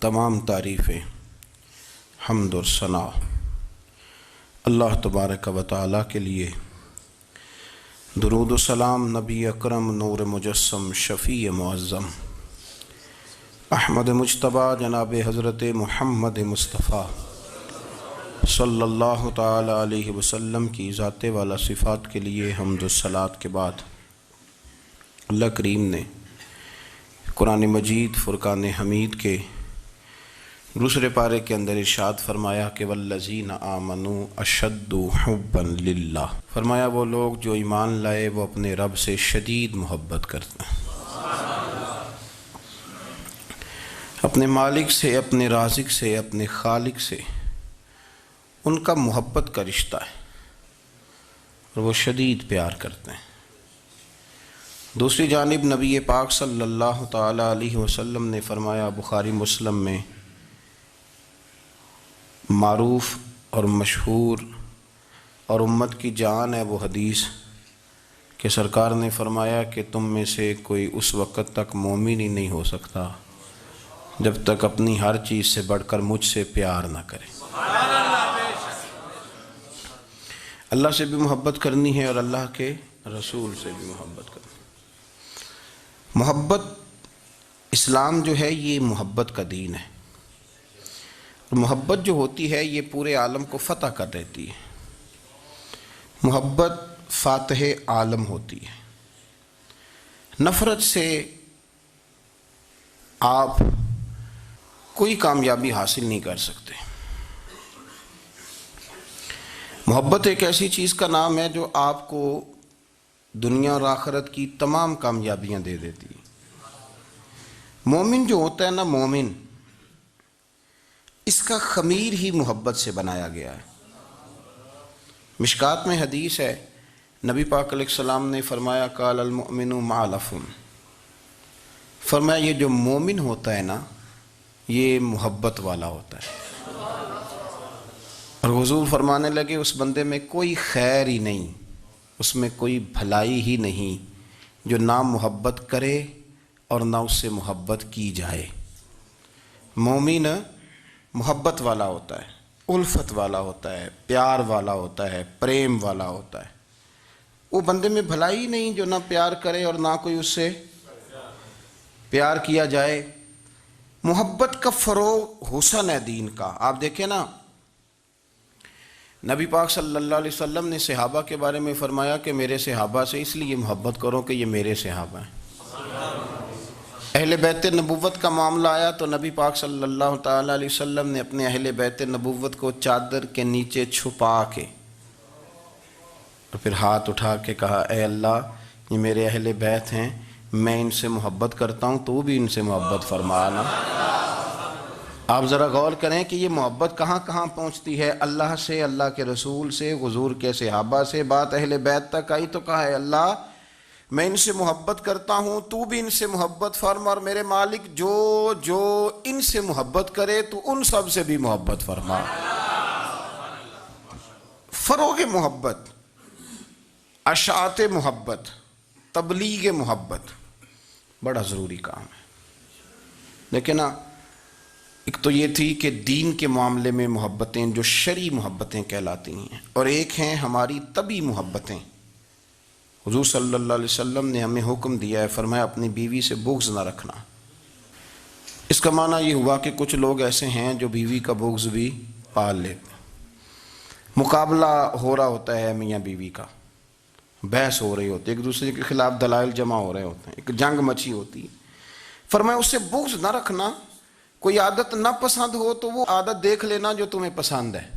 تمام تعریفیں حمد و ثنا اللہ تبارک و تعالیٰ کے لیے، درود و سلام نبی اکرم نور مجسم شفیع معظم احمد مجتبیٰ جناب حضرت محمد مصطفیٰ صلی اللہ تعالیٰ علیہ وسلم کی ذات والا صفات کے لیے حمد و صلات کے بعد اللہ کریم نے قرآن مجید فرقان حمید کے دوسرے پارے کے اندر ارشاد فرمایا کہ والذین آمنوا اشد حبا للہ، فرمایا وہ لوگ جو ایمان لائے وہ اپنے رب سے شدید محبت کرتے ہیں، اپنے مالک سے، اپنے رازق سے، اپنے خالق سے ان کا محبت کا رشتہ ہے اور وہ شدید پیار کرتے ہیں۔ دوسری جانب نبی پاک صلی اللہ تعالیٰ علیہ وسلم نے فرمایا، بخاری مسلم میں معروف اور مشہور اور امت کی جان ہے وہ حدیث کہ سرکار نے فرمایا کہ تم میں سے کوئی اس وقت تک مومن ہی نہیں ہو سکتا جب تک اپنی ہر چیز سے بڑھ کر مجھ سے پیار نہ کرے۔ اللہ سے بھی محبت کرنی ہے اور اللہ کے رسول سے بھی محبت کرنی ہے۔ محبت، اسلام جو ہے یہ محبت کا دین ہے، محبت جو ہوتی ہے یہ پورے عالم کو فتح کر دیتی ہے۔ محبت فاتح عالم ہوتی ہے۔ نفرت سے آپ کوئی کامیابی حاصل نہیں کر سکتے۔ محبت ایک ایسی چیز کا نام ہے جو آپ کو دنیا اور آخرت کی تمام کامیابیاں دے دیتی ہے۔ مومن جو ہوتا ہے نا، مومن، اس کا خمیر ہی محبت سے بنایا گیا ہے۔ مشکات میں حدیث ہے، نبی پاک علیہ السلام نے فرمایا قال المؤمن معلف، فرمایا یہ جو مومن ہوتا ہے نا یہ محبت والا ہوتا ہے۔ اور حضور فرمانے لگے اس بندے میں کوئی خیر ہی نہیں، اس میں کوئی بھلائی ہی نہیں جو نہ محبت کرے اور نہ اس سے محبت کی جائے۔ مومن محبت والا ہوتا ہے، الفت والا ہوتا ہے، پیار والا ہوتا ہے، پریم والا ہوتا ہے۔ وہ بندے میں بھلائی نہیں جو نہ پیار کرے اور نہ کوئی اس سے پیار کیا جائے۔ محبت کا فروغ حسن ہے دین کا۔ آپ دیکھیں نا، نبی پاک صلی اللہ علیہ وسلم نے صحابہ کے بارے میں فرمایا کہ میرے صحابہ سے اس لیے محبت کرو کہ یہ میرے صحابہ ہیں۔ اہل بیت نبوت کا معاملہ آیا تو نبی پاک صلی اللہ تعالیٰ علیہ وسلم نے اپنے اہل بیت نبوت کو چادر کے نیچے چھپا کے اور پھر ہاتھ اٹھا کے کہا، اے اللہ یہ میرے اہل بیت ہیں، میں ان سے محبت کرتا ہوں، تو بھی ان سے محبت فرمانا۔ آپ ذرا غور کریں کہ یہ محبت کہاں کہاں پہنچتی ہے، اللہ سے، اللہ کے رسول سے، حضور کے صحابہ سے، بات اہل بیت تک آئی تو کہا، اے اللہ میں ان سے محبت کرتا ہوں، تو بھی ان سے محبت فرما، اور میرے مالک جو جو ان سے محبت کرے تو ان سب سے بھی محبت فرما۔ فروغ محبت، اشاعت محبت، تبلیغ محبت بڑا ضروری کام ہے۔ لیکن ایک تو یہ تھی کہ دین کے معاملے میں محبتیں جو شرعی محبتیں کہلاتی ہیں، اور ایک ہیں ہماری طبعی محبتیں۔ حضور صلی اللہ علیہ وسلم نے ہمیں حکم دیا ہے، فرمایا اپنی بیوی سے بغض نہ رکھنا۔ اس کا معنی یہ ہوا کہ کچھ لوگ ایسے ہیں جو بیوی کا بغض بھی پال لیتے ہیں۔ مقابلہ ہو رہا ہوتا ہے میاں بیوی کا، بحث ہو رہی ہوتی ہے، ایک دوسرے کے خلاف دلائل جمع ہو رہے ہوتے ہیں، ایک جنگ مچی ہوتی ہے۔ فرمایا اس سے بغض نہ رکھنا۔ کوئی عادت نہ پسند ہو تو وہ عادت دیکھ لینا جو تمہیں پسند ہے،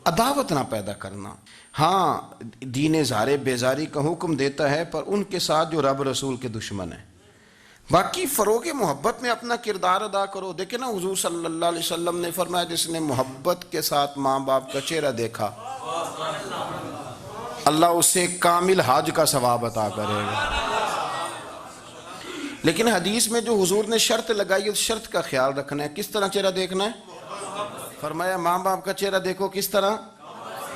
عداوت نہ پیدا کرنا۔ ہاں دین اظہار بیزاری کا حکم دیتا ہے، پر ان کے ساتھ جو رب رسول کے دشمن ہیں۔ باقی فروغ محبت میں اپنا کردار ادا کرو۔ دیکھیں نا، حضور صلی اللہ علیہ وسلم نے فرمایا جس نے محبت کے ساتھ ماں باپ کا چہرہ دیکھا اللہ اسے کامل حج کا ثواب عطا کرے گا۔ لیکن حدیث میں جو حضور نے شرط لگائی اس شرط کا خیال رکھنا ہے۔ کس طرح چہرہ دیکھنا ہے؟ فرمایا ماں باپ کا چہرہ دیکھو کس طرح۔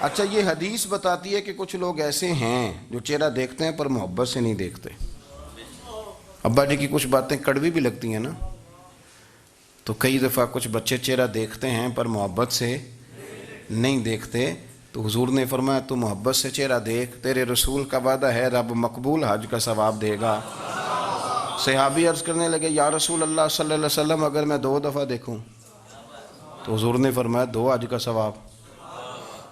اچھا، یہ حدیث بتاتی ہے کہ کچھ لوگ ایسے ہیں جو چہرہ دیکھتے ہیں پر محبت سے نہیں دیکھتے۔ ابا جی کی کچھ باتیں کڑوی بھی لگتی ہیں نا، تو کئی دفعہ کچھ بچے چہرہ دیکھتے ہیں پر محبت سے نہیں دیکھتے، تو حضور نے فرمایا تو محبت سے چہرہ دیکھ، تیرے رسول کا وعدہ ہے رب مقبول حج کا ثواب دے گا۔ صحابی عرض کرنے لگے یا رسول اللہ صلی اللہ علیہ وسلم اگر میں 2 دفعہ دیکھوں؟ تو حضور نے فرمایا 2 حج کا ثواب۔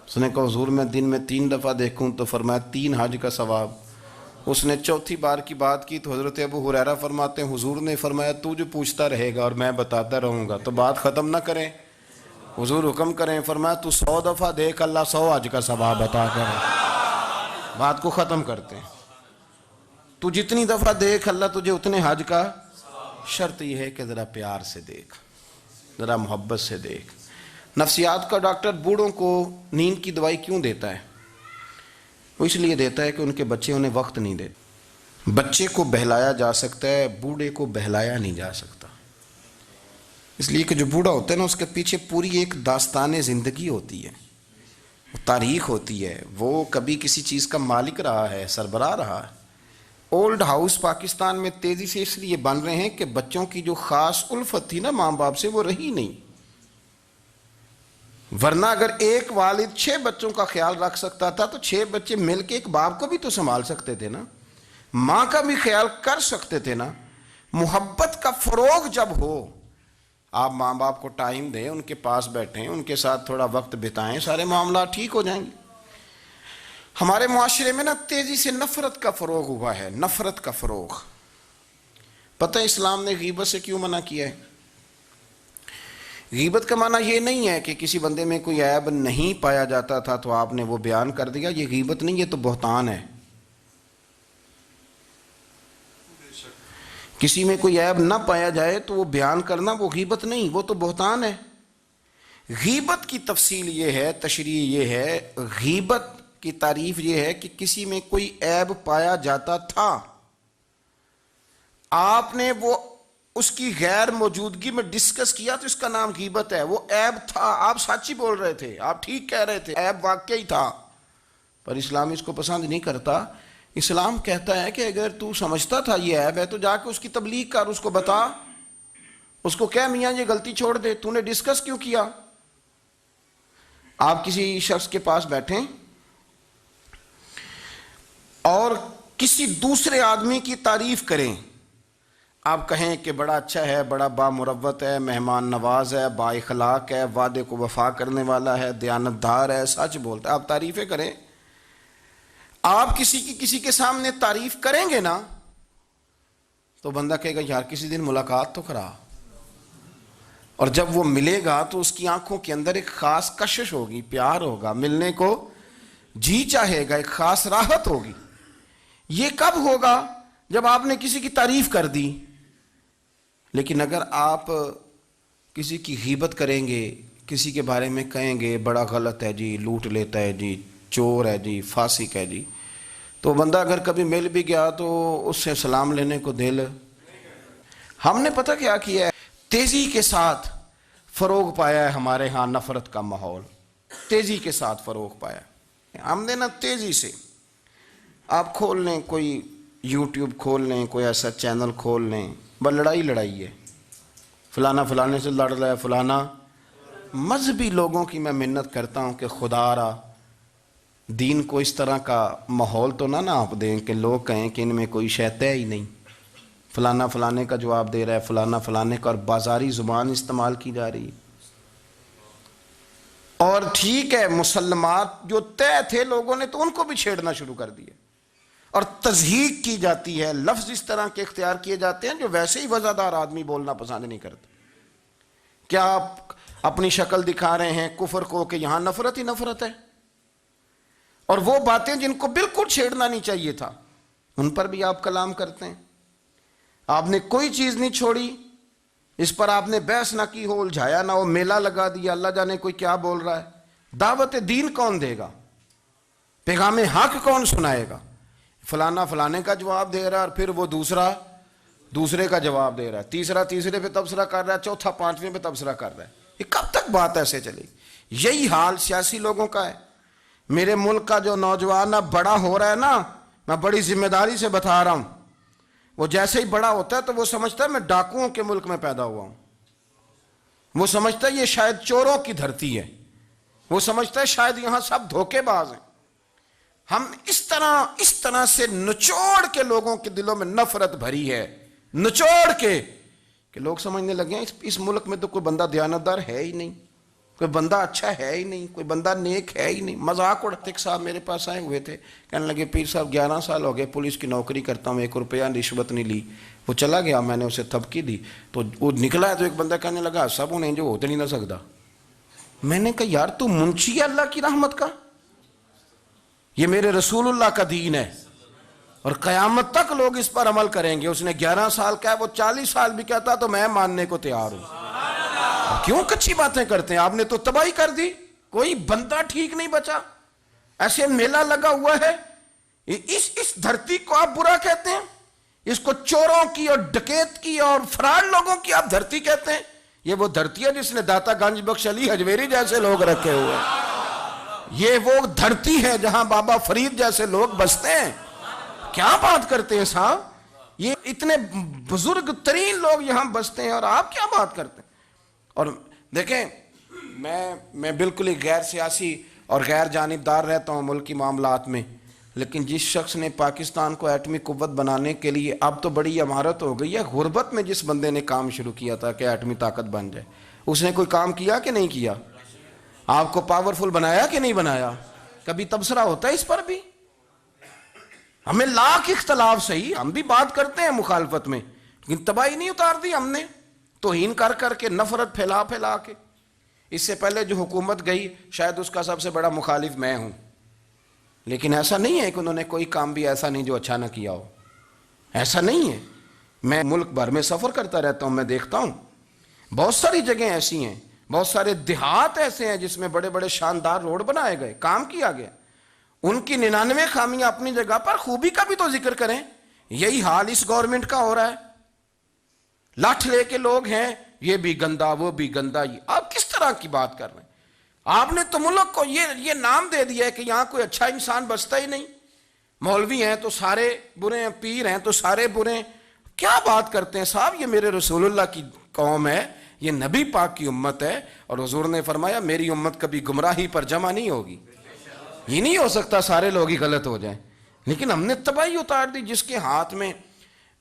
اس نے کہا حضور میں دن میں 3 دفعہ دیکھوں؟ تو فرمایا 3 حج کا ثواب۔ اس نے چوتھی بار کی بات کی تو حضرت ابو ہریرہ فرماتے ہیں حضور نے فرمایا تو جو پوچھتا رہے گا اور میں بتاتا رہوں گا تو بات ختم نہ کریں۔ حضور حکم کریں، فرمایا تو 100 دفعہ دیکھ، اللہ 100 حج کا ثواب عطا کرے۔ بات کو ختم کرتے ہیں۔ تو جتنی دفعہ دیکھ اللہ تجھے اتنے حج کا، شرط یہ ہے کہ ذرا پیار سے دیکھ، ذرا محبت سے دیکھ۔ نفسیات کا ڈاکٹر بوڑھوں کو نیند کی دوائی کیوں دیتا ہے؟ وہ اس لیے دیتا ہے کہ ان کے بچے انہیں وقت نہیں دیتے۔ بچے کو بہلایا جا سکتا ہے، بوڑھے کو بہلایا نہیں جا سکتا، اس لیے کہ جو بوڑھا ہوتا ہے نا اس کے پیچھے پوری ایک داستان زندگی ہوتی ہے، تاریخ ہوتی ہے، وہ کبھی کسی چیز کا مالک رہا ہے، سربراہ رہا ہے۔ اولڈ ہاؤس پاکستان میں تیزی سے اس لیے بن رہے ہیں کہ بچوں کی جو خاص الفت تھی نا ماں باپ سے وہ رہی نہیں، ورنہ اگر ایک والد 6 بچوں کا خیال رکھ سکتا تھا تو 6 بچے مل کے ایک باپ کو بھی تو سنبھال سکتے تھے نا، ماں کا بھی خیال کر سکتے تھے نا۔ محبت کا فروغ جب ہو، آپ ماں باپ کو ٹائم دیں، ان کے پاس بیٹھیں، ان کے ساتھ تھوڑا وقت بتائیں، سارے معاملات ٹھیک ہو جائیں گے۔ ہمارے معاشرے میں نا تیزی سے نفرت کا فروغ ہوا ہے، نفرت کا فروغ۔ پتہ اسلام نے غیبت سے کیوں منع کیا ہے؟ غیبت کا معنی یہ نہیں ہے کہ کسی بندے میں کوئی عیب نہیں پایا جاتا تھا تو آپ نے وہ بیان کر دیا، یہ غیبت نہیں، یہ تو بہتان ہے۔ کسی میں کوئی عیب نہ پایا جائے تو وہ بیان کرنا وہ غیبت نہیں، وہ تو بہتان ہے۔ غیبت کی تفصیل یہ ہے، تشریح یہ ہے، غیبت کی تعریف یہ ہے کہ کسی میں کوئی عیب پایا جاتا تھا، آپ نے وہ اس کی غیر موجودگی میں ڈسکس کیا تو اس کا نام غیبت ہے۔ وہ عیب تھا، آپ سچ ہی بول رہے تھے، آپ ٹھیک کہہ رہے تھے، عیب واقعی تھا، پر اسلام اس کو پسند نہیں کرتا۔ اسلام کہتا ہے کہ اگر تو سمجھتا تھا یہ عیب ہے تو جا کے اس کی تبلیغ کر، اس کو بتا، اس کو کہہ میاں یہ غلطی چھوڑ دے، تو نے ڈسکس کیوں کیا؟ آپ کسی شخص کے پاس بیٹھیں اور کسی دوسرے آدمی کی تعریف کریں، آپ کہیں کہ بڑا اچھا ہے، بڑا بامروت ہے، مہمان نواز ہے، با اخلاق ہے، وعدے کو وفا کرنے والا ہے، دیانتدار ہے، سچ بولتا ہے، آپ تعریفیں کریں۔ آپ کسی کے سامنے تعریف کریں گے نا تو بندہ کہے گا یار کسی دن ملاقات تو کرا، اور جب وہ ملے گا تو اس کی آنکھوں کے اندر ایک خاص کشش ہوگی، پیار ہوگا، ملنے کو جی چاہے گا، ایک خاص راحت ہوگی۔ یہ کب ہوگا؟ جب آپ نے کسی کی تعریف کر دی۔ لیکن اگر آپ کسی کی غیبت کریں گے، کسی کے بارے میں کہیں گے بڑا غلط ہے جی، لوٹ لیتا ہے جی، چور ہے جی، فاسق ہے جی، تو بندہ اگر کبھی مل بھی گیا تو اس سے سلام لینے کو دل۔ ہم نے پتہ کیا کیا ہے؟ تیزی کے ساتھ فروغ پایا ہے ہمارے ہاں نفرت کا ماحول، تیزی کے ساتھ فروغ پایا ہے ہم نے نا، تیزی سے۔ آپ کھول لیں، کوئی یوٹیوب کھول لیں، کوئی ایسا چینل کھول لیں، بس لڑائی ہے، فلانا فلانے سے لڑ رہا ہے، فلانا۔ مذہبی لوگوں کی میں منت کرتا ہوں کہ خدا را دین کو اس طرح کا ماحول تو نہ آپ دیں کہ لوگ کہیں کہ ان میں کوئی شے ہے ہی نہیں، فلانا فلانے کا جواب دے رہا ہے، فلانا فلانے کا، اور بازاری زبان استعمال کی جا رہی ہے۔ اور ٹھیک ہے، مسلمات جو طے تھے لوگوں نے تو ان کو بھی چھیڑنا شروع کر دیا، اور تضحیق کی جاتی ہے، لفظ اس طرح کے اختیار کیے جاتے ہیں جو ویسے ہی وزادار آدمی بولنا پسند نہیں کرتے۔ کیا آپ اپنی شکل دکھا رہے ہیں کفر کو کہ یہاں نفرت ہی نفرت ہے، اور وہ باتیں جن کو بالکل چھیڑنا نہیں چاہیے تھا ان پر بھی آپ کلام کرتے ہیں۔ آپ نے کوئی چیز نہیں چھوڑی، اس پر آپ نے بحث نہ کی ہو، الجھایا نہ ہو، میلہ لگا دیا، اللہ جانے کوئی کیا بول رہا ہے۔ دعوت دین کون دے گا؟ پیغام حق کون سنائے گا؟ فلانا فلانے کا جواب دے رہا ہے، اور پھر وہ دوسرے کا جواب دے رہا ہے، تیسرا تیسرے پہ تبصرہ کر رہا ہے، چوتھا پانچویں پہ تبصرہ کر رہا ہے۔ یہ کب تک بات ایسے چلے گی؟ یہی حال سیاسی لوگوں کا ہے۔ میرے ملک کا جو نوجوان اب بڑا ہو رہا ہے نا، میں بڑی ذمہ داری سے بتا رہا ہوں، وہ جیسے ہی بڑا ہوتا ہے تو وہ سمجھتا ہے میں ڈاکوؤں کے ملک میں پیدا ہوا ہوں۔ وہ سمجھتا ہے یہ شاید چوروں کی دھرتی ہے، وہ سمجھتا ہے شاید یہاں سب دھوکے باز ہیں۔ ہم اس طرح سے نچوڑ کے لوگوں کے دلوں میں نفرت بھری ہے، نچوڑ کے، کہ لوگ سمجھنے لگے ہیں اس ملک میں تو کوئی بندہ دیانتدار ہے ہی نہیں، کوئی بندہ اچھا ہے ہی نہیں، کوئی بندہ نیک ہے ہی نہیں۔ مذاق اڑاتے ایک صاحب میرے پاس آئے ہوئے تھے، کہنے لگے پیر صاحب 11 سال ہو گئے پولیس کی نوکری کرتا ہوں، 1 روپیہ رشوت نہیں لی۔ وہ چلا گیا، میں نے اسے تھپکی دی تو وہ نکلا ہے، تو ایک بندہ کہنے لگا سب انہیں جو ہوتے نہیں نہ سکتا۔ میں نے کہا یار تو منشی ہے اللہ کی رحمت کا، یہ میرے رسول اللہ کا دین ہے اور قیامت تک لوگ اس پر عمل کریں گے۔ اس نے 11 سال کا ہے، وہ 40 سال بھی کہتا تو میں ماننے کو تیار ہوں۔ کیوں کچھی باتیں کرتے ہیں؟ آپ نے تو تباہی کر دی، کوئی بندہ ٹھیک نہیں بچا۔ ایسے میلہ لگا ہوا ہے، اس دھرتی کو آپ برا کہتے ہیں، اس کو چوروں کی اور ڈکیت کی اور فراڈ لوگوں کی آپ دھرتی کہتے ہیں؟ یہ وہ دھرتی ہے جس نے داتا گنج بخش علی حجویری جیسے لوگ رکھے ہوئے ہیں، یہ وہ دھرتی ہے جہاں بابا فرید جیسے لوگ بستے ہیں۔ کیا بات کرتے ہیں صاحب، یہ اتنے بزرگ ترین لوگ یہاں بستے ہیں اور آپ کیا بات کرتے ہیں؟ اور دیکھیں میں بالکل ہی غیر سیاسی اور غیر جانبدار رہتا ہوں ملکی معاملات میں، لیکن جس شخص نے پاکستان کو ایٹمی قوت بنانے کے لیے، اب تو بڑی عمارت ہو گئی ہے، غربت میں جس بندے نے کام شروع کیا تھا کہ ایٹمی طاقت بن جائے، اس نے کوئی کام کیا کہ نہیں کیا؟ آپ کو پاورفل بنایا کہ نہیں بنایا؟ کبھی تبصرہ ہوتا ہے اس پر بھی؟ ہمیں لاکھ اختلاف صحیح، ہم بھی بات کرتے ہیں مخالفت میں، لیکن تباہی نہیں اتار دی ہم نے، توہین کر کر کے، نفرت پھیلا پھیلا کے۔ اس سے پہلے جو حکومت گئی شاید اس کا سب سے بڑا مخالف میں ہوں، لیکن ایسا نہیں ہے کہ انہوں نے کوئی کام بھی ایسا نہیں جو اچھا نہ کیا ہو، ایسا نہیں ہے۔ میں ملک بھر میں سفر کرتا رہتا ہوں، میں دیکھتا ہوں بہت ساری جگہیں ایسی ہیں، بہت سارے دیہات ایسے ہیں جس میں بڑے بڑے شاندار روڈ بنائے گئے، کام کیا گیا۔ ان کی 99 خامیاں اپنی جگہ پر، خوبی کا بھی تو ذکر کریں۔ یہی حال اس گورنمنٹ کا ہو رہا ہے، لاٹھ لے کے لوگ ہیں، یہ بھی گندا وہ بھی گندا۔ یہ آپ کس طرح کی بات کر رہے ہیں؟ آپ نے تو ملک کو یہ نام دے دیا ہے کہ یہاں کوئی اچھا انسان بستا ہی نہیں، مولوی ہیں تو سارے برے ہیں، پیر ہیں تو سارے برے ہیں۔ کیا بات کرتے ہیں صاحب، یہ میرے رسول اللہ کی قوم ہے، یہ نبی پاک کی امت ہے، اور حضور نے فرمایا میری امت کبھی گمراہی پر جمع نہیں ہوگی۔ یہ نہیں ہو سکتا سارے لوگ ہی غلط ہو جائیں، لیکن ہم نے تباہی اتار دی۔ جس کے ہاتھ میں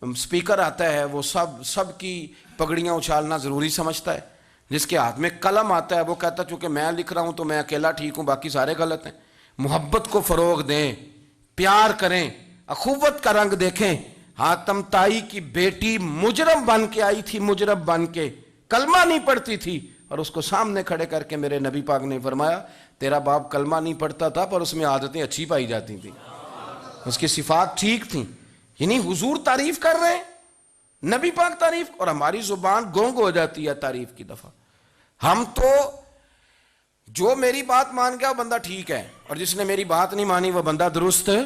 سپیکر آتا ہے وہ سب کی پگڑیاں اچھالنا ضروری سمجھتا ہے، جس کے ہاتھ میں قلم آتا ہے وہ کہتا ہے چونکہ میں لکھ رہا ہوں تو میں اکیلا ٹھیک ہوں، باقی سارے غلط ہیں۔ محبت کو فروغ دیں، پیار کریں، اخوت کا رنگ دیکھیں۔ حاتم طائی کی بیٹی مجرم بن کے آئی تھی، مجرم بن کے، کلمہ نہیں پڑھتی تھی، اور اس کو سامنے کھڑے کر کے میرے نبی پاک نے فرمایا تیرا باپ کلمہ نہیں پڑھتا تھا پر اس میں عادتیں اچھی پائی جاتی تھیں، اس کی صفات ٹھیک تھیں۔ یعنی حضور تعریف کر رہے ہیں، نبی پاک تعریف، اور ہماری زبان گونگ ہو جاتی ہے تعریف کی دفعہ۔ ہم تو جو میری بات مان گیا وہ بندہ ٹھیک ہے، اور جس نے میری بات نہیں مانی وہ بندہ درست ہے،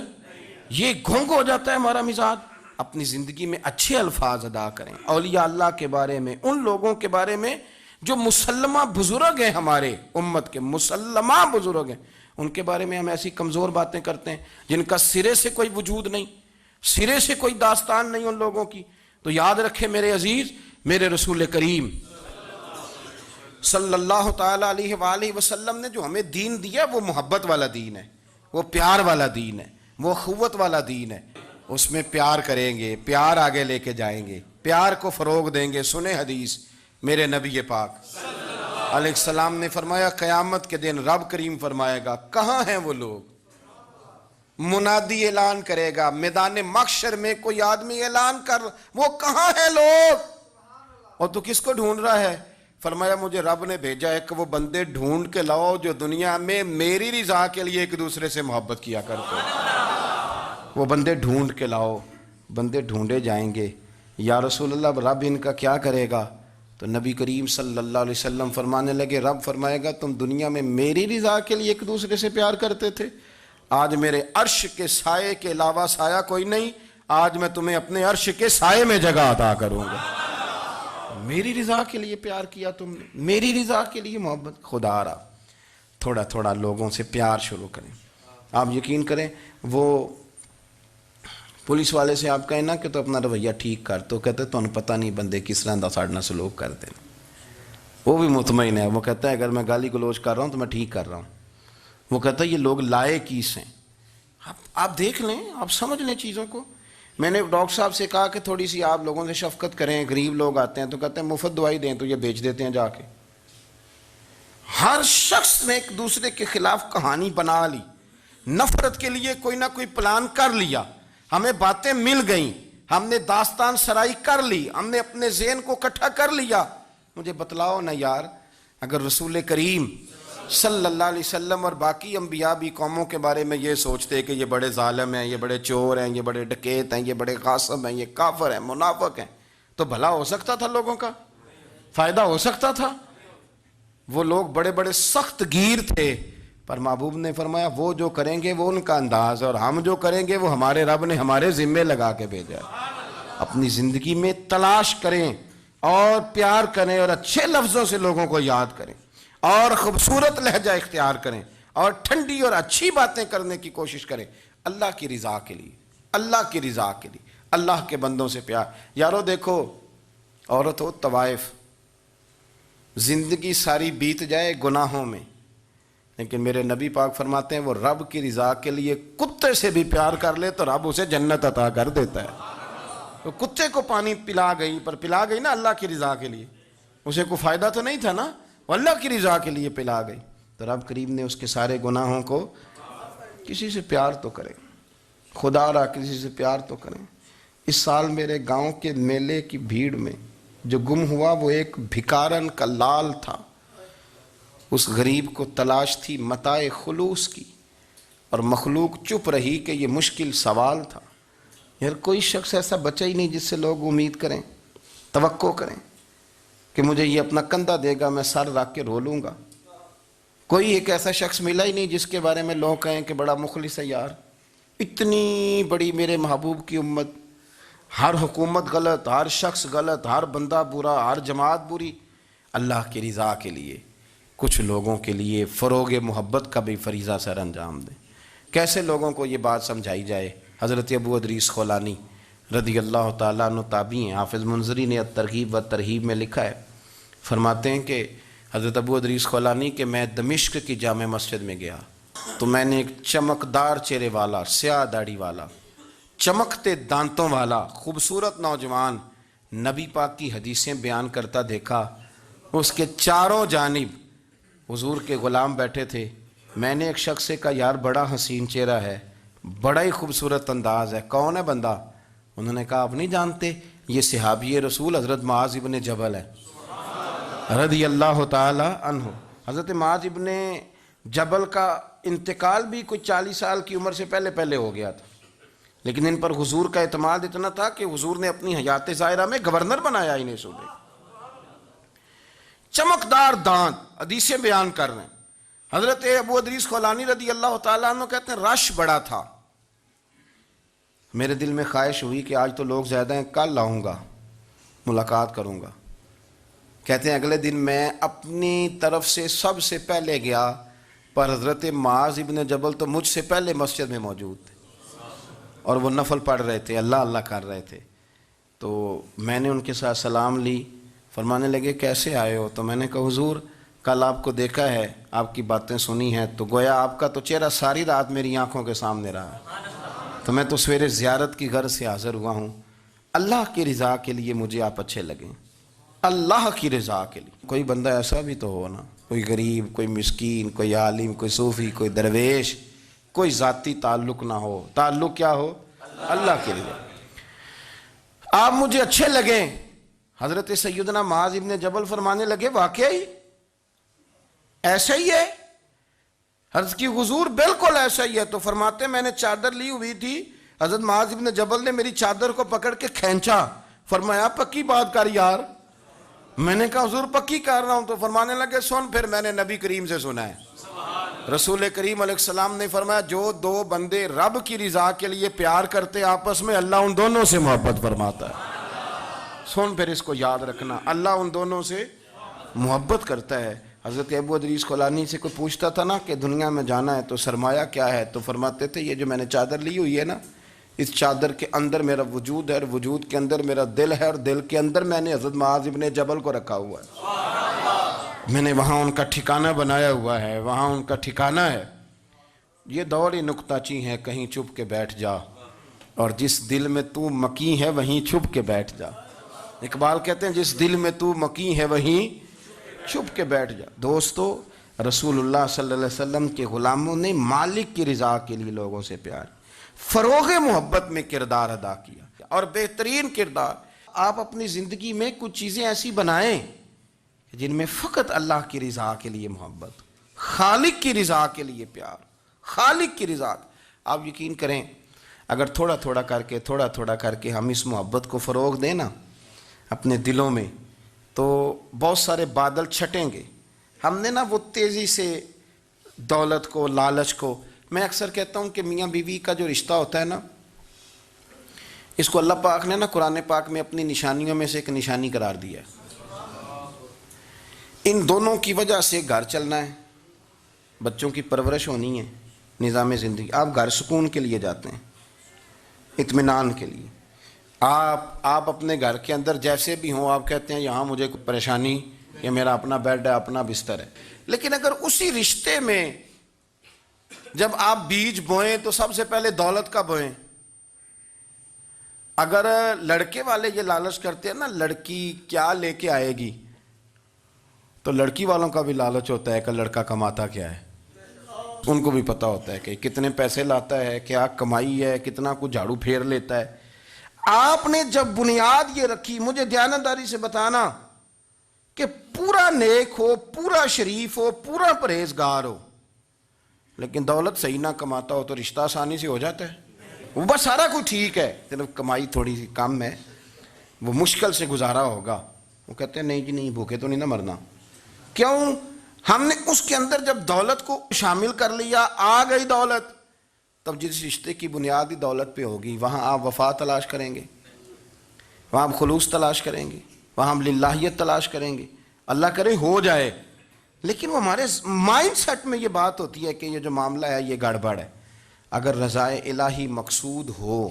یہ گونگ ہو جاتا ہے ہمارا مزاج۔ اپنی زندگی میں اچھے الفاظ ادا کریں، اولیاء اللہ کے بارے میں، ان لوگوں کے بارے میں جو مسلمہ بزرگ ہیں، ہمارے امت کے مسلمہ بزرگ ہیں، ان کے بارے میں ہم ایسی کمزور باتیں کرتے ہیں جن کا سرے سے کوئی وجود نہیں، سرے سے کوئی داستان نہیں ان لوگوں کی۔ تو یاد رکھے میرے عزیز، میرے رسول کریم صلی اللہ تعالی علیہ وآلہ وسلم نے جو ہمیں دین دیا وہ محبت والا دین ہے، وہ پیار والا دین ہے، وہ اخوت والا دین ہے۔ اس میں پیار کریں گے، پیار آگے لے کے جائیں گے، پیار کو فروغ دیں گے۔ سنیں حدیث میرے نبی پاک علیہ السلام نے فرمایا قیامت کے دن رب کریم فرمائے گا کہاں ہیں وہ لوگ؟ منادی اعلان کرے گا میدان محشر میں، کوئی آدمی اعلان کر وہ کہاں ہیں لوگ؟ اور تو کس کو ڈھونڈ رہا ہے؟ فرمایا مجھے رب نے بھیجا ہے کہ وہ بندے ڈھونڈ کے لاؤ جو دنیا میں میری رضا کے لیے ایک دوسرے سے محبت کیا کرتے ہیں۔ وہ بندے ڈھونڈ کے لاؤ۔ بندے ڈھونڈے جائیں گے۔ یا رسول اللہ رب ان کا کیا کرے گا؟ تو نبی کریم صلی اللہ علیہ وسلم فرمانے لگے رب فرمائے گا تم دنیا میں میری رضا کے لیے ایک دوسرے سے پیار کرتے تھے، آج میرے عرش کے سائے کے علاوہ سایہ کوئی نہیں، آج میں تمہیں اپنے عرش کے سائے میں جگہ عطا کروں گا۔ میری رضا کے لیے پیار کیا تم نے، میری رضا کے لیے محبت۔ خدا را تھوڑا تھوڑا لوگوں سے پیار شروع کریں۔ آپ یقین کریں وہ پولیس والے سے آپ کہیں نا کہ تو اپنا رویہ ٹھیک کر، تو کہتے تو انہیں پتہ نہیں بندے کس طرح دا ساڑھنا سلوک کرتے ہیں۔ وہ بھی مطمئن ہے. وہ کہتا ہے اگر میں گالی گلوچ کر رہا ہوں تو میں ٹھیک کر رہا ہوں. وہ کہتا ہے یہ لوگ لائے کیس ہیں. آپ دیکھ لیں, آپ سمجھ لیں چیزوں کو. میں نے ڈاکٹر صاحب سے کہا کہ تھوڑی سی آپ لوگوں سے شفقت کریں, غریب لوگ آتے ہیں تو کہتے ہیں مفت دوائی دیں تو یہ بیچ دیتے ہیں جا کے. ہر شخص نے ایک دوسرے کے خلاف کہانی بنا لی, نفرت کے لیے کوئی نہ کوئی پلان کر لیا. ہمیں باتیں مل گئیں, ہم نے داستان سرائی کر لی, ہم نے اپنے ذہن کو اکٹھا کر لیا. مجھے بتلاؤ نا یار, اگر رسول کریم صلی اللہ علیہ وسلم اور باقی انبیاء بھی قوموں کے بارے میں یہ سوچتے کہ یہ بڑے ظالم ہیں, یہ بڑے چور ہیں, یہ بڑے ڈکیت ہیں, یہ بڑے غاصب ہیں, یہ کافر ہیں, منافق ہیں, تو بھلا ہو سکتا تھا, لوگوں کا فائدہ ہو سکتا تھا. وہ لوگ بڑے بڑے سخت گیر تھے, پر محبوب نے فرمایا وہ جو کریں گے وہ ان کا انداز ہے, اور ہم جو کریں گے وہ ہمارے رب نے ہمارے ذمے لگا کے بھیجا ہے. اپنی زندگی میں تلاش کریں اور پیار کریں اور اچھے لفظوں سے لوگوں کو یاد کریں اور خوبصورت لہجہ اختیار کریں اور ٹھنڈی اور اچھی باتیں کرنے کی کوشش کریں, اللہ کی رضا کے لیے, اللہ کی رضا کے لیے, اللہ کے بندوں سے پیار. یارو دیکھو, عورت ہو طوائف, زندگی ساری بیت جائے گناہوں میں, لیکن میرے نبی پاک فرماتے ہیں وہ رب کی رضا کے لیے کتے سے بھی پیار کر لے تو رب اسے جنت عطا کر دیتا ہے. تو کتے کو پانی پلا گئی, پر پلا گئی نا اللہ کی رضا کے لیے, اسے کوئی فائدہ تو نہیں تھا نا, وہ اللہ کی رضا کے لیے پلا گئی. تو رب کریم نے اس کے سارے گناہوں کو, کسی سے پیار تو کریں, خدا را کسی سے پیار تو کریں. اس سال میرے گاؤں کے میلے کی بھیڑ میں جو گم ہوا وہ ایک بھکارن کا لال تھا. اس غریب کو تلاش تھی متاع خلوص کی, اور مخلوق چپ رہی کہ یہ مشکل سوال تھا. یار کوئی شخص ایسا بچا ہی نہیں جس سے لوگ امید کریں, توقع کریں کہ مجھے یہ اپنا کندھا دے گا, میں سر رکھ کے رو لوں گا. کوئی ایک ایسا شخص ملا ہی نہیں جس کے بارے میں لوگ کہیں کہ بڑا مخلص ہے. یار اتنی بڑی میرے محبوب کی امت, ہر حکومت غلط, ہر شخص غلط, ہر بندہ برا, ہر جماعت بری. اللہ کی رضا کے لیے کچھ لوگوں کے لیے فروغ محبت کا بھی فریضہ سر انجام دیں. کیسے لوگوں کو یہ بات سمجھائی جائے؟ حضرت ابو ادریس خولانی رضی اللہ تعالیٰ عنہ تابعی ہیں. حافظ منذری نے الترغیب و ترہیب میں لکھا ہے, فرماتے ہیں کہ حضرت ابو ادریس خولانی کہ میں دمشق کی جامع مسجد میں گیا تو میں نے ایک چمکدار چہرے والا, سیاہ داڑھی والا, چمکتے دانتوں والا خوبصورت نوجوان نبی پاک کی حدیثیں بیان کرتا دیکھا. اس کے چاروں جانب حضور کے غلام بیٹھے تھے. میں نے ایک شخص سے کہا یار بڑا حسین چہرہ ہے, بڑا ہی خوبصورت انداز ہے, کون ہے بندہ؟ انہوں نے کہا آپ نہیں جانتے, یہ صحابی رسول حضرت معاذ ابن جبل ہے رضی اللہ تعالی عنہ. حضرت معاذ ابن جبل کا انتقال بھی کوئی 40 سال کی عمر سے پہلے ہو گیا تھا, لیکن ان پر حضور کا اعتماد اتنا تھا کہ حضور نے اپنی حیات ظاہرہ میں گورنر بنایا انہیں صوبے. چمکدار دانت, حدیثیں بیان کر رہے ہیں. حضرت ابو ادریس خولانی رضی اللہ تعالیٰ عنہ کہتے ہیں رش بڑا تھا. میرے دل میں خواہش ہوئی کہ آج تو لوگ زیادہ ہیں, کل آؤں گا, ملاقات کروں گا. کہتے ہیں اگلے دن میں اپنی طرف سے سب سے پہلے گیا, پر حضرت معاذ ابن جبل تو مجھ سے پہلے مسجد میں موجود تھے اور وہ نفل پڑھ رہے تھے, اللہ اللہ کر رہے تھے. تو میں نے ان کے ساتھ سلام لی. فرمانے لگے کیسے آئے ہو؟ تو میں نے کہا حضور کل آپ کو دیکھا ہے, آپ کی باتیں سنی ہیں, تو گویا آپ کا تو چہرہ ساری رات میری آنکھوں کے سامنے رہا, تو میں تو سویرے زیارت کی غرض سے حاضر ہوا ہوں. اللہ کی رضا کے لیے مجھے آپ اچھے لگیں, اللہ کی رضا کے لیے. کوئی بندہ ایسا بھی تو ہو نا, کوئی غریب, کوئی مسکین, کوئی عالم, کوئی صوفی, کوئی درویش, کوئی ذاتی تعلق نہ ہو, تعلق کیا ہو؟ اللہ کی رضا. آپ مجھے اچھے لگیں. حضرت سیدنا معاذ ابن جبل فرمانے لگے واقعی ایسا ہی ہے؟ حضرت کی حضور بالکل ایسا ہی ہے. تو فرماتے میں نے چادر لی ہوئی تھی, حضرت معاذ ابن جبل نے میری چادر کو پکڑ کے کھینچا, فرمایا پکی بات کر یار. میں نے کہا حضور پکی کر رہا ہوں. تو فرمانے لگے سن, پھر میں نے نبی کریم سے سنا ہے, رسول کریم علیہ السلام نے فرمایا جو دو بندے رب کی رضا کے لیے پیار کرتے آپس میں, اللہ ان دونوں سے محبت فرماتا ہے. سن پھر اس کو یاد رکھنا, اللہ ان دونوں سے محبت کرتا ہے. حضرت ابو ادریس خولانی سے کوئی پوچھتا تھا نا کہ دنیا میں جانا ہے تو سرمایہ کیا ہے, تو فرماتے تھے یہ جو میں نے چادر لی ہوئی ہے نا, اس چادر کے اندر میرا وجود ہے, اور وجود کے اندر میرا دل ہے, اور دل کے اندر میں نے حضرت معاذ ابن جبل کو رکھا ہوا ہے. میں نے وہاں ان کا ٹھکانہ بنایا ہوا ہے، وہاں ان کا ٹھکانہ ہے۔ یہ دور ہی نکتہ چی ہے، کہیں چھپ کے بیٹھ جا، اور جس دل میں تو مکی ہے وہیں چھپ کے بیٹھ جا۔ اقبال کہتے ہیں جس دل میں تو مکی ہے وہیں چھپ کے بیٹھ جا۔ دوستو، رسول اللہ صلی اللہ علیہ وسلم کے غلاموں نے مالک کی رضا کے لیے لوگوں سے پیار، فروغ محبت میں کردار ادا کیا، اور بہترین کردار۔ آپ اپنی زندگی میں کچھ چیزیں ایسی بنائیں جن میں فقط اللہ کی رضا کے لیے محبت، خالق کی رضا کے لیے پیار، خالق کی رضا۔ آپ یقین کریں اگر تھوڑا تھوڑا کر کے ہم اس محبت کو فروغ دیں نا اپنے دلوں میں، تو بہت سارے بادل چھٹیں گے۔ ہم نے نا وہ تیزی سے دولت کو، لالچ کو، میں اکثر کہتا ہوں کہ میاں بیوی کا جو رشتہ ہوتا ہے نا، اس کو اللہ پاک نے نا قرآن پاک میں اپنی نشانیوں میں سے ایک نشانی قرار دیا ہے۔ ان دونوں کی وجہ سے گھر چلنا ہے، بچوں کی پرورش ہونی ہے، نظام زندگی۔ آپ گھر سکون کے لیے جاتے ہیں، اطمینان کے لیے۔ آپ اپنے گھر کے اندر جیسے بھی ہوں، آپ کہتے ہیں یہاں مجھے کوئی پریشانی، یہ میرا اپنا بیڈ ہے، اپنا بستر ہے۔ لیکن اگر اسی رشتے میں جب آپ بیج بوئیں تو سب سے پہلے دولت کا بوئیں۔ اگر لڑکے والے یہ لالچ کرتے ہیں نا لڑکی کیا لے کے آئے گی، تو لڑکی والوں کا بھی لالچ ہوتا ہے کہ لڑکا کماتا کیا ہے۔ ان کو بھی پتہ ہوتا ہے کہ کتنے پیسے لاتا ہے، کیا کمائی ہے، کتنا کچھ جھاڑو پھیر لیتا ہے۔ آپ نے جب بنیاد یہ رکھی، مجھے دیانتداری سے بتانا کہ پورا نیک ہو، پورا شریف ہو، پورا پرہیزگار ہو، لیکن دولت صحیح نہ کماتا ہو تو رشتہ آسانی سے ہو جاتا ہے۔ وہ بس سارا کچھ ٹھیک ہے، صرف کمائی تھوڑی سی کم ہے، وہ مشکل سے گزارا ہوگا۔ وہ کہتے ہیں نہیں جی نہیں، بھوکے تو نہیں نہ مرنا۔ کیوں؟ ہم نے اس کے اندر جب دولت کو شامل کر لیا، آ گئی دولت، تب جس رشتے کی بنیادی دولت پہ ہوگی وہاں آپ وفا تلاش کریں گے، وہاں آپ خلوص تلاش کریں گے، وہاں ہم للہیت تلاش کریں گے۔ اللہ کرے ہو جائے، لیکن وہ ہمارے مائنڈ سیٹ میں یہ بات ہوتی ہے کہ یہ جو معاملہ ہے یہ گڑبڑ ہے۔ اگر رضا الہی مقصود ہو،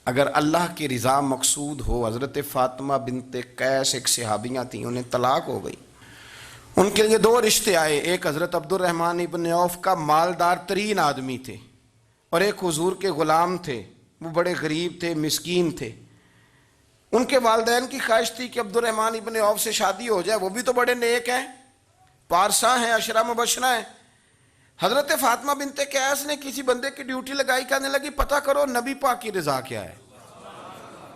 اگر اللہ کی رضا مقصود ہو، حضرت فاطمہ بنت قیس ایک صحابیاں تھیں، انہیں طلاق ہو گئی، ان کے لیے دو رشتے آئے، ایک حضرت عبد الرحمن ابن عوف کا مالدار ترین آدمی تھے، اور ایک حضور کے غلام تھے، وہ بڑے غریب تھے، مسکین تھے۔ ان کے والدین کی خواہش تھی کہ عبد الرحمن ابن عوف سے شادی ہو جائے، وہ بھی تو بڑے نیک ہیں، پارسا ہیں، عشرہ مبشرہ ہیں۔ حضرت فاطمہ بنت قیس نے کسی بندے کی ڈیوٹی لگائی، کہنے لگی پتہ کرو نبی پاک کی رضا کیا ہے،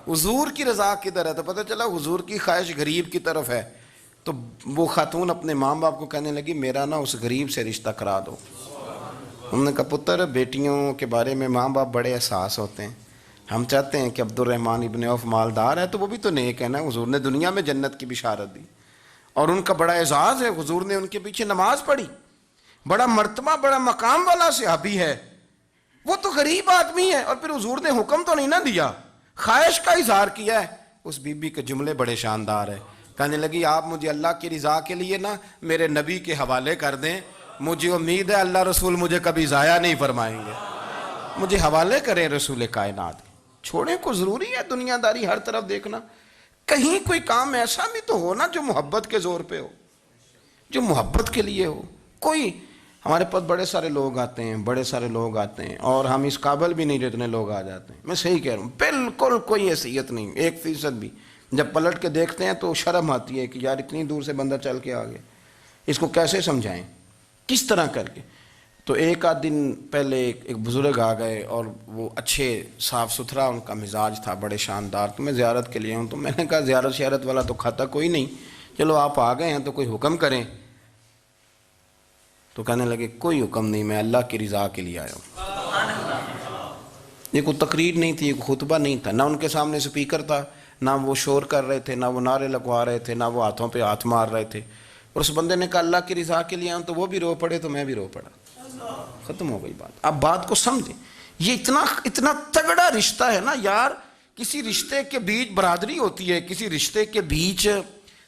حضور کی رضا کدھر ہے؟ تو پتہ چلا حضور کی خواہش غریب کی طرف ہے۔ تو وہ خاتون اپنے ماں باپ کو کہنے لگی میرا نا اس غریب سے رشتہ کرا دو۔ ہم نے کہا پتر، بیٹیوں کے بارے میں ماں باپ بڑے احساس ہوتے ہیں، ہم چاہتے ہیں کہ عبد الرحمن ابن عوف مالدار ہے تو وہ بھی تو نیک ہے نا، حضور نے دنیا میں جنت کی بشارت دی، اور ان کا بڑا اعزاز ہے، حضور نے ان کے پیچھے نماز پڑھی، بڑا مرتبہ بڑا مقام والا صحابی ہے، وہ تو غریب آدمی ہے، اور پھر حضور نے حکم تو نہیں نہ دیا، خواہش کا اظہار کیا ہے۔ اس بی بی کے جملے بڑے شاندار ہیں، کہنے لگی آپ مجھے اللہ کی رضا کے لیے نا میرے نبی کے حوالے کر دیں، مجھے امید ہے اللہ رسول مجھے کبھی ضائع نہیں فرمائیں گے، مجھے حوالے کریں رسول کائنات۔ چھوڑیں کو ضروری ہے دنیا داری ہر طرف دیکھنا، کہیں کوئی کام ایسا بھی تو ہو نا جو محبت کے زور پہ ہو، جو محبت کے لیے ہو۔ کوئی ہمارے پاس بڑے سارے لوگ آتے ہیں اور ہم اس قابل بھی نہیں جتنے لوگ آ جاتے ہیں، میں صحیح کہہ رہا ہوں، بالکل کوئی حیثیت نہیں، 1% بھی۔ جب پلٹ کے دیکھتے ہیں تو شرم آتی ہے کہ یار اتنی دور سے بندہ چل کے آ گیا، اس کو کیسے سمجھائیں، کس طرح کر کے۔ تو ایک آدھ دن پہلے ایک بزرگ آ گئے، اور وہ اچھے صاف ستھرا ان کا مزاج تھا، بڑے شاندار، تو میں زیارت کے لیے ہوں، تو میں نے کہا زیارت شیارت والا تو کھاتا کوئی نہیں، چلو آپ آ گئے ہیں تو کوئی حکم کریں۔ تو کہنے لگے کوئی حکم نہیں، میں اللہ کی رضا کے لیے آیا ہوں۔ یہ کوئی تقریر نہیں تھی، کوئی خطبہ نہیں تھا، نہ ان کے سامنے سپیکر تھا، نہ وہ شور کر رہے تھے، نہ وہ نعرے لگوا رہے تھے، نہ وہ ہاتھوں پہ ہاتھ مار رہے تھے۔ اور اس بندے نے کہا اللہ کی رضا کے لیے آیا ہوں، تو وہ بھی رو پڑے تو میں بھی رو پڑا، ختم ہو گئی بات۔ اب بات کو سمجھیں، یہ اتنا تگڑا رشتہ ہے نا یار۔ کسی رشتے کے بیچ برادری ہوتی ہے، کسی رشتے کے بیچ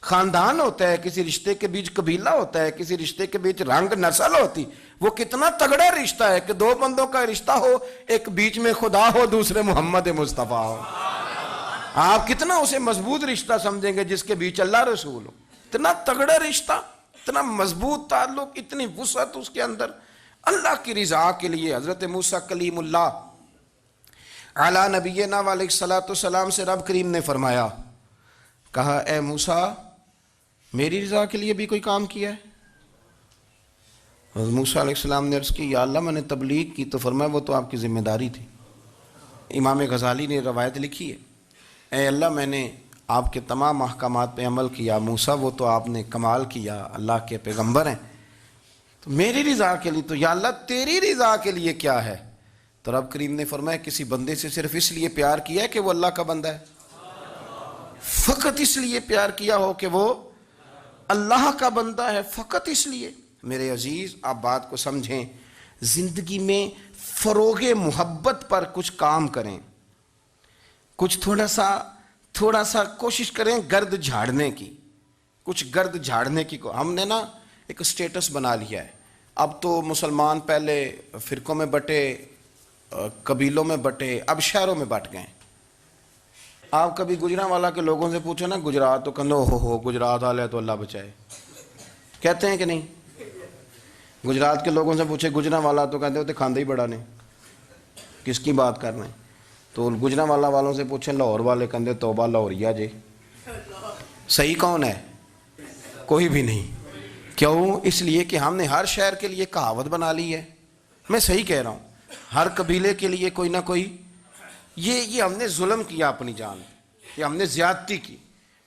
خاندان ہوتا ہے، کسی رشتے کے بیچ قبیلہ ہوتا ہے، کسی رشتے کے بیچ رنگ نسل ہوتی، وہ کتنا تگڑا رشتہ ہے کہ دو بندوں کا رشتہ ہو، ایک بیچ میں خدا ہو، دوسرے محمد مصطفیٰ ہو۔ آپ کتنا اسے مضبوط رشتہ سمجھیں گے جس کے بیچ اللہ رسول ہو، اتنا تگڑا رشتہ۔ اتنا مضبوط تعلق، اتنی وسعت اس کے اندر، اللہ کی رضا کے لیے۔ حضرت موسیٰ کلیم اللہ علی نبینا علیہ الصلوۃ والسلام سے رب کریم نے فرمایا، کہا اے موسیٰ میری رضا کے لیے بھی کوئی کام کیا ہے؟ حضرت موسیٰ علیہ السلام نے عرض کی یا اللہ میں نے تبلیغ کی، تو فرمایا وہ تو آپ کی ذمہ داری تھی۔ امام غزالی نے روایت لکھی ہے، اے اللہ میں نے آپ کے تمام احکامات پہ عمل کیا، موسیٰ وہ تو آپ نے کمال کیا، اللہ کے پیغمبر ہیں، تو میری رضا کے لیے، تو یا اللہ تیری رضا کے لیے کیا ہے؟ تو رب کریم نے فرمایا کسی بندے سے صرف اس لیے پیار کیا ہے کہ وہ اللہ کا بندہ ہے، فقط اس لیے پیار کیا ہو کہ وہ اللہ کا بندہ ہے، فقط اس لیے۔ میرے عزیز آپ بات کو سمجھیں، زندگی میں فروغ محبت پر کچھ کام کریں، کچھ تھوڑا سا کوشش کریں گرد جھاڑنے کی، کچھ گرد جھاڑنے کی۔ ہم نے نا ایک سٹیٹس بنا لیا ہے، اب تو مسلمان پہلے فرقوں میں بٹے، قبیلوں میں بٹے، اب شہروں میں بٹ گئے۔ آپ کبھی گجرانوالا کے لوگوں سے پوچھو نا گجرات، تو کہنے ہو گجرات والے تو اللہ بچائے، کہتے ہیں کہ نہیں؟ گجرات کے لوگوں سے پوچھے گجرانوالا تو کہتے ہوتے کھاندے ہی بڑا نے، کس کی بات کر رہے ہیں؟ تو گجرانوالا والوں سے پوچھیں لاہور والے، کہتے توبہ لاہوریا جی۔ صحیح کون ہے؟ کوئی بھی نہیں۔ کیوں؟ اس لیے کہ ہم نے ہر شہر کے لیے کہاوت بنا لی ہے۔ میں صحیح کہہ رہا ہوں، ہر قبیلے کے لیے کوئی نہ کوئی، یہ ہم نے ظلم کیا اپنی جان، یہ ہم نے زیادتی کی،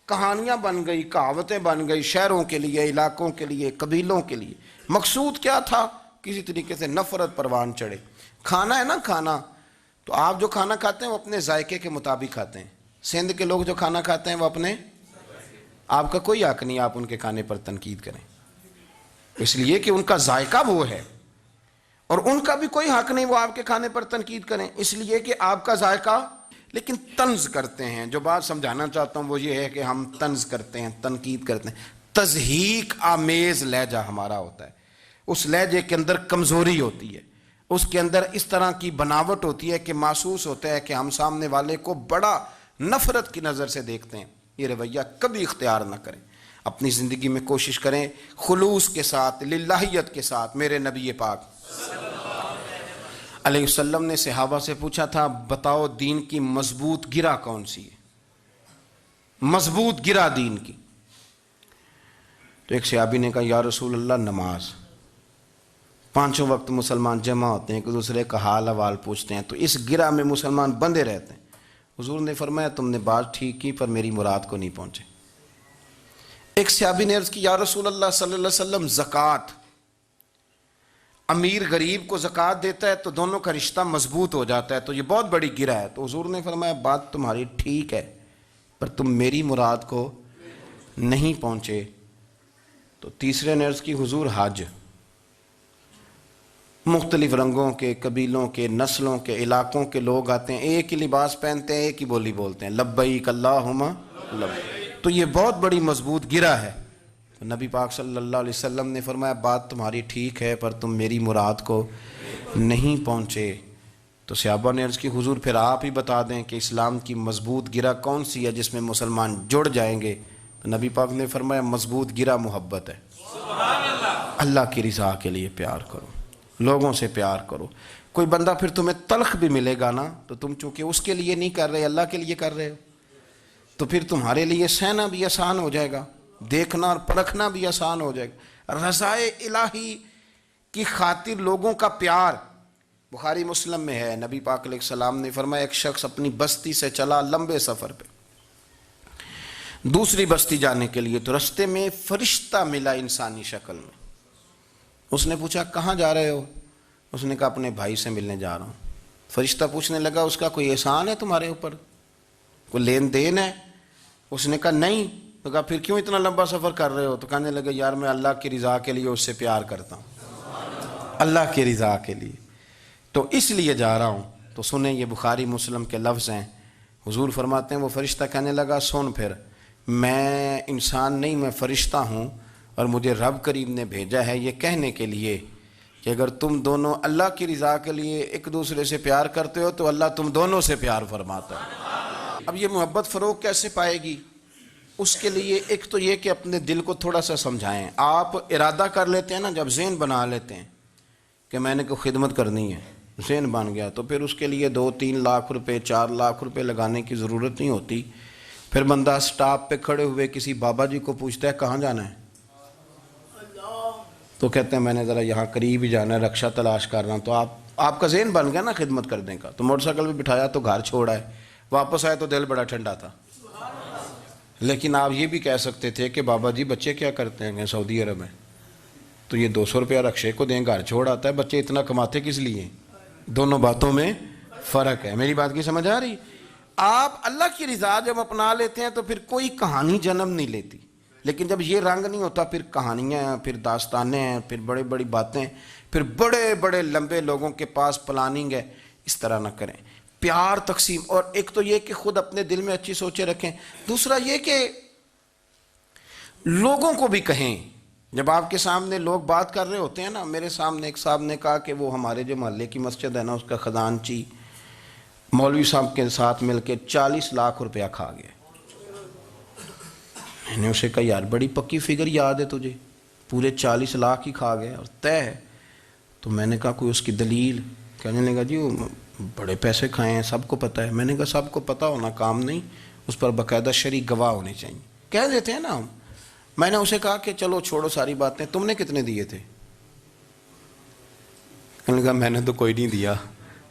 کہانیاں بن گئی، کہاوتیں بن گئی، شہروں کے لیے، علاقوں کے لیے، قبیلوں کے لیے۔ مقصود کیا تھا؟ کسی طریقے سے نفرت پروان چڑھے۔ کھانا ہے نا، کھانا تو آپ جو کھانا کھاتے ہیں وہ اپنے ذائقے کے مطابق کھاتے ہیں۔ سندھ کے لوگ جو کھانا کھاتے ہیں وہ اپنے، آپ کا کوئی حق نہیں آپ ان کے کھانے پر تنقید کریں، اس لیے کہ ان کا ذائقہ وہ ہے، اور ان کا بھی کوئی حق نہیں وہ آپ کے کھانے پر تنقید کریں، اس لیے کہ آپ کا ذائقہ۔ لیکن طنز کرتے ہیں، جو بات سمجھانا چاہتا ہوں وہ یہ ہے کہ ہم طنز کرتے ہیں، تنقید کرتے ہیں، تضحیک آمیز لہجہ ہمارا ہوتا ہے، اس لہجے کے اندر کمزوری ہوتی ہے، اس کے اندر اس طرح کی بناوٹ ہوتی ہے کہ محسوس ہوتا ہے کہ ہم سامنے والے کو بڑا نفرت کی نظر سے دیکھتے ہیں۔ یہ رویہ کبھی اختیار نہ کریں، اپنی زندگی میں کوشش کریں خلوص کے ساتھ، للہیت کے ساتھ۔ میرے نبی پاک علیہ وسلم نے صحابہ سے پوچھا تھا بتاؤ دین کی مضبوط گرہ کون سی ہے، مضبوط گرہ دین کی؟ تو ایک صحابی نے کہا یا رسول اللہ نماز، پانچوں وقت مسلمان جمع ہوتے ہیں، ایک دوسرے کا حال احوال پوچھتے ہیں، تو اس گرہ میں مسلمان بندے رہتے ہیں۔ حضور نے فرمایا تم نے بات ٹھیک کی پر میری مراد کو نہیں پہنچے۔ ایک صحابی نے عرض کی یا رسول اللہ صلی اللہ علیہ وسلم زکوٰۃ، امیر غریب کو زکوٰۃ دیتا ہے تو دونوں کا رشتہ مضبوط ہو جاتا ہے، تو یہ بہت بڑی گرہ ہے۔ تو حضور نے فرمایا بات تمہاری ٹھیک ہے پر تم میری مراد کو نہیں پہنچے۔ تو تیسرے نے عرض کی حضور حج، مختلف رنگوں کے، قبیلوں کے، نسلوں کے، علاقوں کے لوگ آتے ہیں، ایک ہی لباس پہنتے ہیں، ایک ہی بولی بولتے ہیں، لبیک اللہم لبیک، تو یہ بہت بڑی مضبوط گرہ ہے۔ تو نبی پاک صلی اللہ علیہ وسلم نے فرمایا بات تمہاری ٹھیک ہے پر تم میری مراد کو نہیں پہنچے۔ تو صحابہ نے عرض کی حضور پھر آپ ہی بتا دیں کہ اسلام کی مضبوط گرہ کون سی ہے جس میں مسلمان جڑ جائیں گے؟ تو نبی پاک نے فرمایا مضبوط گرہ محبت ہے، اللہ کی رضا کے لیے پیار کرو، لوگوں سے پیار کرو۔ کوئی بندہ پھر تمہیں تلخ بھی ملے گا نا، تو تم چونکہ اس کے لیے نہیں کر رہے، اللہ کے لیے کر رہے ہو، تو پھر تمہارے لیے سہنا بھی آسان ہو جائے گا، دیکھنا اور پرکھنا بھی آسان ہو جائے گا۔ رضائے الہی کی خاطر لوگوں کا پیار، بخاری مسلم میں ہے، نبی پاک علیہ السلام نے فرمایا ایک شخص اپنی بستی سے چلا لمبے سفر پہ دوسری بستی جانے کے لیے، تو رستے میں فرشتہ ملا انسانی شکل میں۔ اس نے پوچھا کہاں جا رہے ہو؟ اس نے کہا اپنے بھائی سے ملنے جا رہا ہوں۔ فرشتہ پوچھنے لگا اس کا کوئی احسان ہے تمہارے اوپر، کوئی لین دین ہے؟ اس نے کہا نہیں۔ تو کہا پھر کیوں اتنا لمبا سفر کر رہے ہو؟ تو کہنے لگے یار میں اللہ کی رضا کے لیے اس سے پیار کرتا ہوں، اللہ کی رضا کے لیے، تو اس لیے جا رہا ہوں۔ تو سنیں یہ بخاری مسلم کے لفظ ہیں، حضور فرماتے ہیں وہ فرشتہ کہنے لگا سن پھر میں انسان نہیں، میں فرشتہ ہوں، اور مجھے رب کریم نے بھیجا ہے یہ کہنے کے لیے کہ اگر تم دونوں اللہ کی رضا کے لیے ایک دوسرے سے پیار کرتے ہو تو اللہ تم دونوں سے پیار فرماتا ہے۔ اب یہ محبت فروغ کیسے پائے گی؟ اس کے لیے ایک تو یہ کہ اپنے دل کو تھوڑا سا سمجھائیں. آپ ارادہ کر لیتے ہیں نا، جب ذہن بنا لیتے ہیں کہ میں نے کوئی خدمت کرنی ہے، ذہن بن گیا، تو پھر اس کے لیے 2-3 لاکھ روپے 4 لاکھ روپے لگانے کی ضرورت نہیں ہوتی. پھر بندہ سٹاپ پہ کھڑے ہوئے کسی بابا جی کو پوچھتا ہے کہاں جانا ہے، تو کہتے ہیں میں نے ذرا یہاں قریب ہی جانا ہے، رکشہ تلاش کر رہا ہوں. تو آپ کا ذہن بن گیا نا خدمت کرنے کا. تو موٹر سائیکل پہ بٹھایا تو گھر چھوڑا ہے، واپس آئے تو دل بڑا ٹھنڈا تھا. لیکن آپ یہ بھی کہہ سکتے تھے کہ بابا جی بچے کیا کرتے ہیں سعودی عرب میں، تو یہ 200 روپیہ رکشے کو دیں، گھر چھوڑ آتا ہے. بچے اتنا کماتے کس لیے؟ دونوں باتوں میں فرق ہے. میری بات کی سمجھ آ رہی؟ آپ اللہ کی رضا جب اپنا لیتے ہیں تو پھر کوئی کہانی جنم نہیں لیتی. لیکن جب یہ رنگ نہیں ہوتا، پھر کہانیاں ہیں، پھر داستانیں ہیں، پھر بڑی بڑی باتیں، پھر بڑے بڑے لمبے لوگوں کے پاس پلاننگ ہے. اس طرح نہ کریں. پیار تقسیم. اور ایک تو یہ کہ خود اپنے دل میں اچھی سوچیں رکھیں. دوسرا یہ کہ لوگوں کو بھی کہیں. جب آپ کے سامنے لوگ بات کر رہے ہوتے ہیں نا، میرے سامنے ایک صاحب نے کہا کہ وہ ہمارے جو محلے کی مسجد ہے نا، اس کا خزانچی مولوی صاحب کے ساتھ مل کے 40 لاکھ روپیہ کھا گیا. میں نے اسے کہا یار بڑی پکی فگر یاد ہے تجھے، پورے 40 لاکھ ہی کھا گیا اور طے ہے. تو میں نے کہا کوئی اس کی دلیل؟ کہنے لگا جی وہ بڑے پیسے کھائے ہیں، سب کو پتہ ہے. میں نے کہا سب کو پتہ ہونا کام نہیں، اس پر باقاعدہ شرعی گواہ ہونے چاہیے. کہہ دیتے ہیں نا ہم. میں نے اسے کہا کہ چلو چھوڑو ساری باتیں، تم نے کتنے دیے تھے؟ کہنے لگا میں نے تو کوئی نہیں دیا.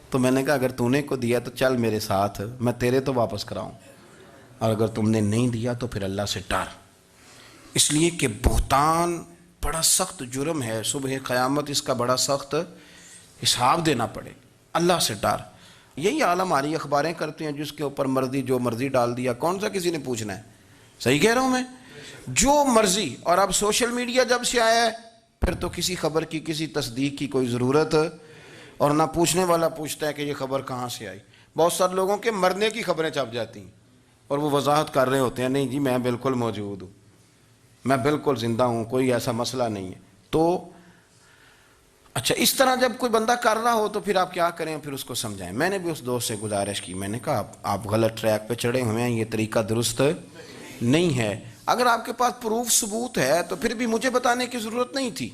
تو میں نے کہا اگر تو نے کو دیا تو چل میرے ساتھ، میں تیرے تو واپس کراؤں، اور اگر تم نے نہیں دیا تو پھر اللہ سے ڈر. اس لیے کہ بہتان بڑا سخت جرم ہے، صبح قیامت اس کا بڑا سخت حساب دینا پڑے. اللہ سے ڈر. یہی حال ہماری اخباریں کرتے ہیں، جس کے اوپر مرضی جو مرضی ڈال دیا. کون سا کسی نے پوچھنا ہے؟ صحیح کہہ رہا ہوں میں؟ جو مرضی. اور اب سوشل میڈیا جب سے آیا ہے، پھر تو کسی خبر کی کسی تصدیق کی کوئی ضرورت، اور نہ پوچھنے والا پوچھتا ہے کہ یہ خبر کہاں سے آئی. بہت سارے لوگوں کے مرنے کی خبریں چھپ جاتی ہیں اور وہ وضاحت کر رہے ہوتے ہیں نہیں جی میں بالکل موجود ہوں، میں بالکل زندہ ہوں، کوئی ایسا مسئلہ نہیں ہے. تو اچھا اس طرح جب کوئی بندہ کر رہا ہو تو پھر آپ کیا کریں؟ پھر اس کو سمجھائیں. میں نے بھی اس دوست سے گزارش کی، میں نے کہا آپ غلط ٹریک پہ چڑھے ہوئے ہیں، یہ طریقہ درست نہیں ہے. اگر آپ کے پاس پروف ثبوت ہے تو پھر بھی مجھے بتانے کی ضرورت نہیں تھی.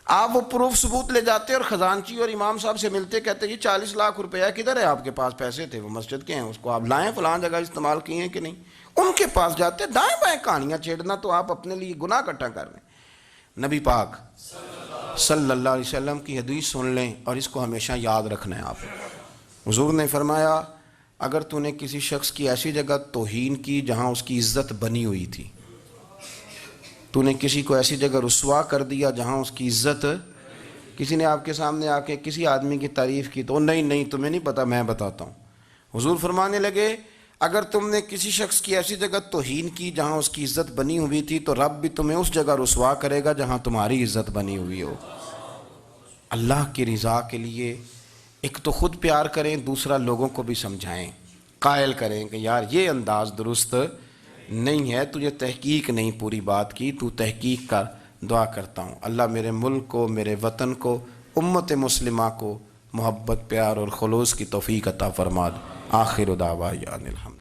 آپ وہ پروف ثبوت لے جاتے اور خزانچی اور امام صاحب سے ملتے، کہتے یہ 40 لاکھ روپیہ کدھر ہے؟ آپ کے پاس پیسے تھے، وہ مسجد کے ہیں، اس کو آپ لائیں، فلاں جگہ استعمال کیے ہیں کہ نہیں. ان کے پاس جاتے دائیں بائیں کہانیاں چھیڑنا تو آپ اپنے لیے گناہ اکٹھا کر رہے ہیں. نبی پاک صلی اللہ علیہ وسلم کی حدیث سن لیں اور اس کو ہمیشہ یاد رکھنا ہے. آپ حضور نے فرمایا اگر تو نے کسی شخص کی ایسی جگہ توہین کی جہاں اس کی عزت بنی ہوئی تھی، تو نے کسی کو ایسی جگہ رسوا کر دیا جہاں اس کی عزت، کسی نے آپ کے سامنے آ کے کسی آدمی کی تعریف کی تو نہیں تمہیں نہیں پتا میں بتاتا ہوں. حضور فرمانے لگے اگر تم نے کسی شخص کی ایسی جگہ توہین کی جہاں اس کی عزت بنی ہوئی تھی تو رب بھی تمہیں اس جگہ رسوا کرے گا جہاں تمہاری عزت بنی ہوئی ہو. اللہ کی رضا کے لیے ایک تو خود پیار کریں، دوسرا لوگوں کو بھی سمجھائیں، قائل کریں کہ یار یہ انداز درست نہیں ہے، تجھے تحقیق نہیں پوری بات کی، تو تحقیق کر. دعا کرتا ہوں اللہ میرے ملک کو، میرے وطن کو، امت مسلمہ کو محبت، پیار اور خلوص کی توفیق عطا فرما. آخر دعوانا الحمد.